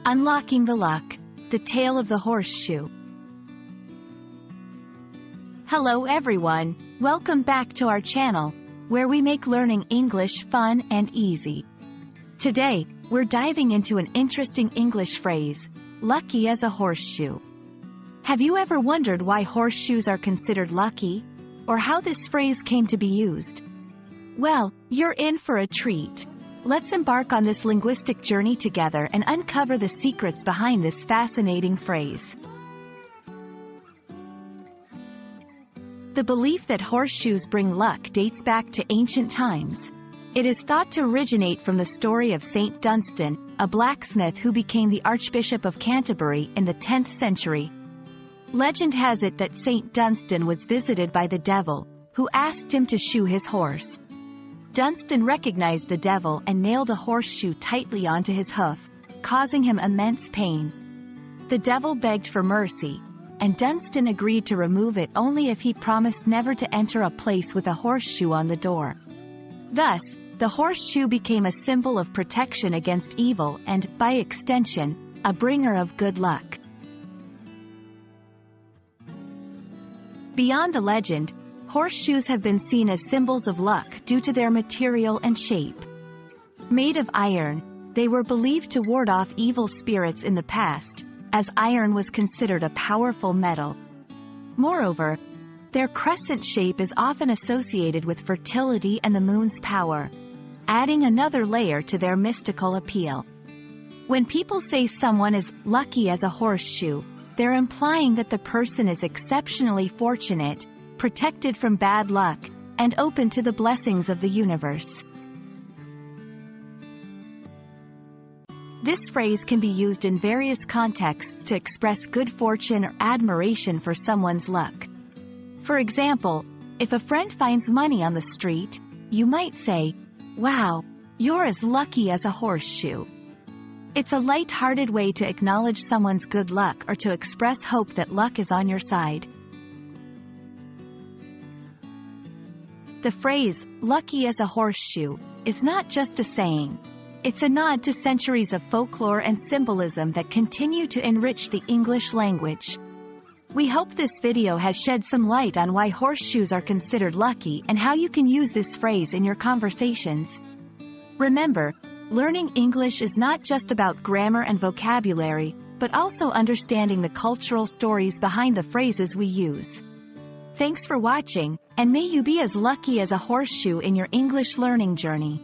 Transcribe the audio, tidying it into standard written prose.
Unlocking the Luck, the Tale of the Horseshoe. Hello everyone, welcome back to our channel, where we make learning English fun and easy. Today, we're diving into an interesting English phrase, lucky as a horseshoe. Have you ever wondered why horseshoes are considered lucky? Or how this phrase came to be used? Well, you're in for a treat. Let's embark on this linguistic journey together and uncover the secrets behind this fascinating phrase. The belief that horseshoes bring luck dates back to ancient times. It is thought to originate from the story of Saint Dunstan, a blacksmith who became the Archbishop of Canterbury in the 10th century. Legend has it that Saint Dunstan was visited by the devil, who asked him to shoe his horse. Dunstan recognized the devil and nailed a horseshoe tightly onto his hoof, causing him immense pain. The devil begged for mercy, and Dunstan agreed to remove it only if he promised never to enter a place with a horseshoe on the door. Thus, the horseshoe became a symbol of protection against evil and, by extension, a bringer of good luck. Beyond the legend, horseshoes have been seen as symbols of luck due to their material and shape. Made of iron, they were believed to ward off evil spirits in the past, as iron was considered a powerful metal. Moreover, their crescent shape is often associated with fertility and the moon's power, adding another layer to their mystical appeal. When people say someone is lucky as a horseshoe, they're implying that the person is exceptionally fortunate, protected from bad luck, and open to the blessings of the universe. This phrase can be used in various contexts to express good fortune or admiration for someone's luck. For example, if a friend finds money on the street, you might say, "Wow, you're as lucky as a horseshoe." It's a light-hearted way to acknowledge someone's good luck or to express hope that luck is on your side. The phrase, lucky as a horseshoe, is not just a saying. It's a nod to centuries of folklore and symbolism that continue to enrich the English language. We hope this video has shed some light on why horseshoes are considered lucky and how you can use this phrase in your conversations. Remember, learning English is not just about grammar and vocabulary, but also understanding the cultural stories behind the phrases we use. Thanks for watching, and may you be as lucky as a horseshoe in your English learning journey.